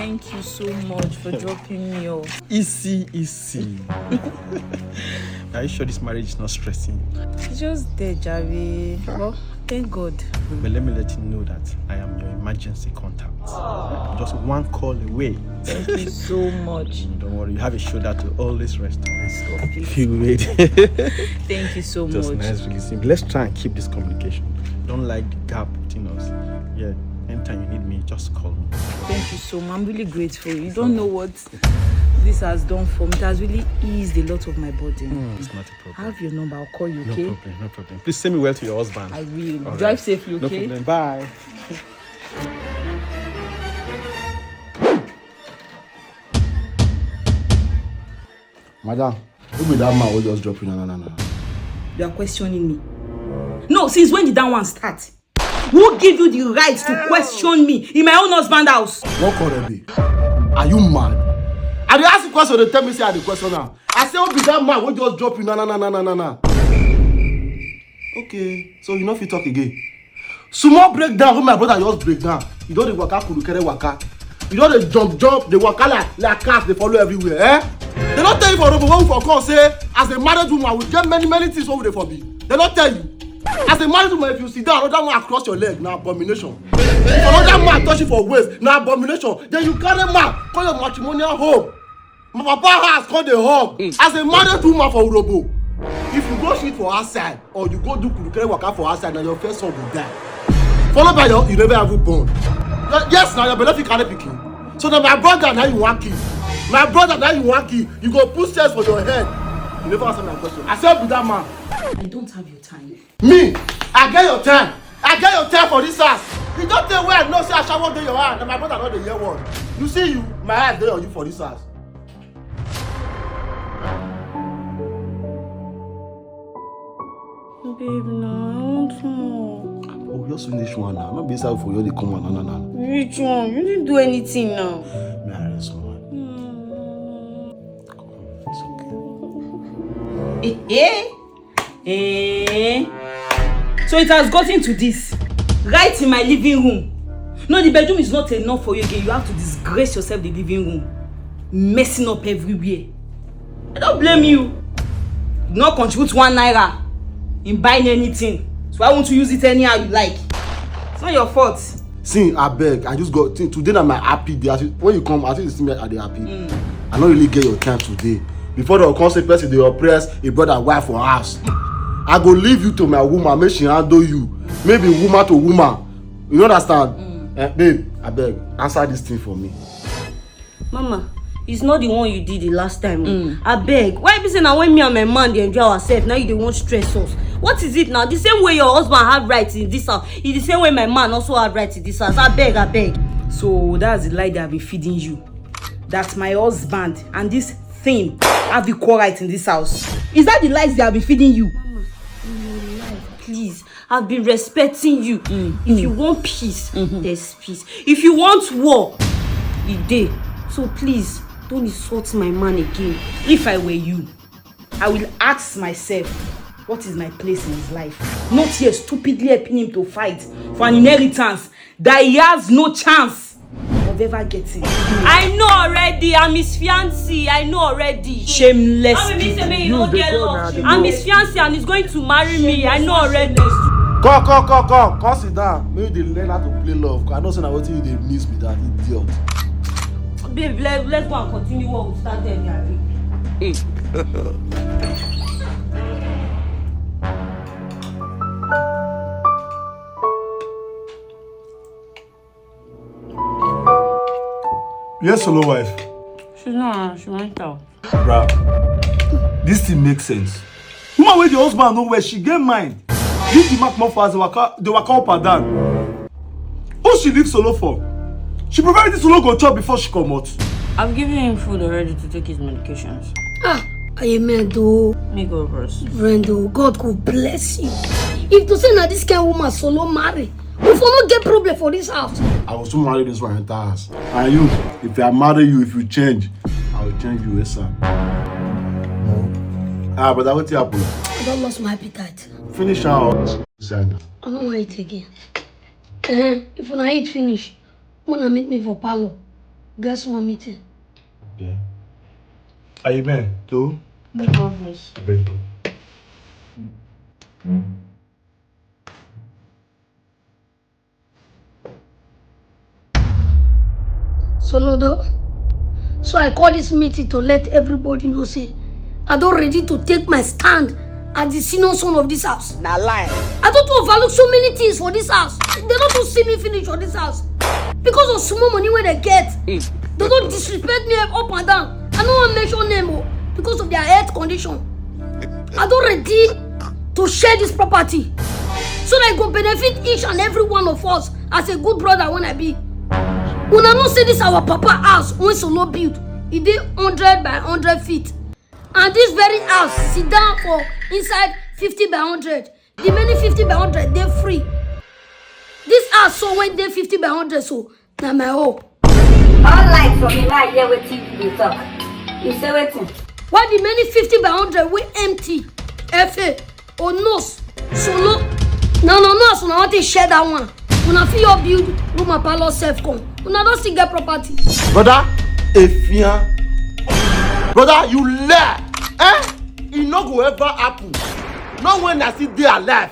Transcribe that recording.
Thank you so much for dropping me off. Easy. Are you sure this marriage is not stressing you? It's just there, Javi. Well, thank God. But let me let you know that I am your emergency contact. I'm just one call away. Thank you so much. Don't worry, you have a shoulder to always rest on. Stop it. Feel it. Thank you so Just much. nice releasing. Let's try and keep this communication. Don't like the gap between us. Yeah, anytime you need me, just call me. Thank you so much. I'm really grateful. You don't know what this has done for me. It has really eased a lot of my burden. It's not a problem. I have your number. I'll call you, okay? No problem. Please send me well to your husband. I will. All Drive right. safely, okay? No problem. Bye. Madam, who be that man who just drop you? No. You are questioning me. No, since when did that one start? Who give you the right to question me in my own husband's house? What could it be? Are you mad? I dey ask you question, they tell me say I dey question now. I say, who be that man who just drop you? No. Okay, so you know if you talk again. Small breakdown when my brother just break down. You don't dey waka kurukere waka. You don't dey jump, they waka like cats, they follow everywhere, eh? They don't tell you for Robo when we for call say, as a married woman, we get many things over there for me. They don't tell you. As a married woman, if you sit down, another man across your leg, now abomination. If another man touch you for waist, now abomination. Then you carry man, call your matrimonial home. My papa house call the home. As a married woman for Robo, if you go shit for outside, or you go do kurukere waka for outside, now your first son will die. Followed by you never have born. Yes, now your benefit carry pikin. So now my brother now you want kill. My brother now you want kill. You go put stairs for your head. You never answer my question. I said, be that man. I don't have your time. Me, I get your time. I get your time for this house. You don't tell where I know say I shall walk in your hand. And my brother not the year one. You see you, my eyes there on you for this house. Babe, no, I want more. Oh, just finish one now. I'm not be inside for you. They come on, no. Which one? You didn't do anything now. May I rest one? Come on, it's okay. So it has gotten to this. Right in my living room. No, the bedroom is not enough for you again. You have to disgrace yourself in the living room. Messing up everywhere. I don't blame you. You not contribute 1 naira in buying anything. So why won't you use it anyhow you like? It's not your fault. See, I beg. I just got today. Na my happy day. When you come, I think you see me. I dey happy. I don't really get your time today. Before the consequences, they oppress a brother wife for house. I go leave you to my woman. Make she handle you. Maybe woman to woman. You understand? Babe, I beg. Answer this thing for me. Mama, it's not the one you did the last time. I beg. Why be saying now when me and my man they enjoy ourselves, now you don't want stress us? What is it now? The same way your husband have rights in this house, it's the same way my man also have rights in this house. I beg. So that's the lie they have been feeding you. That my husband and this thing have equal rights in this house. Is that the lies they have been feeding you? Mama, in your life, please. I've been respecting you. If you want peace, there's peace. If you want war, it dey. So please, don't insult my man again. If I were you, I will ask myself, what is my place in his life? Not here stupidly helping him to fight for an inheritance that he has no chance of ever getting. I know already. I'm his fiancé. I know already. Shameless. I'm his fiancé and he's going to marry me. I know already. Come sit down. Maybe they learn how to play love. I know say na wetin you dey miss with that idiot. Babe, let's go and continue what we started here. Yes, hello, wife. She's not. She went out. Bruh, this thing makes sense. Woman wey the husband know where she get mind. Leave the mark more fast, they waka up and down. Who she leave solo for? She prefer this solo go chop before she come out. I've given him food already to take his medications. I meant though. Me go first. Brendo, God could bless you. If to say that this kind of woman solo marry, we for not get problem for this house. I will soon marry this one entire house. And you, if I marry you, if you change, I will change you, yes, sir. But I will tell you. I don't lost my appetite. Finish out. I don't want it again. If when I eat finish, wanna meet me for parlor. Guess one meeting. Yeah. Amen. To? Big obvious. Big. Solodo. So I call this meeting to let everybody know say I don't ready to take my stand as the senior son of this house. Na lie. I don't overlook so many things for this house. They don't see me finish for this house. Because of small money where they get. They don't disrespect me up and down. I don't want to mention them because of their health condition. I don't ready to share this property. So that I go benefit each and every one of us as a good brother when I be. When I not say this our papa house when Solo build, it did 100 by 100 feet. And this very house sit down for inside 50 by 100. The many 50 by 100 they free. This house so when they 50 by 100 so now my hope. All lights from me now hear wetin you talk. You say wetin? Why the many 50 by 100 we empty? FA or nose Solo. No, so now I want to share that one. When I feel your build room and parlor self come. When I don't still get property. Brother, Efia. Brother, you lie. Eh? It not go ever happen. Not when I see they alive.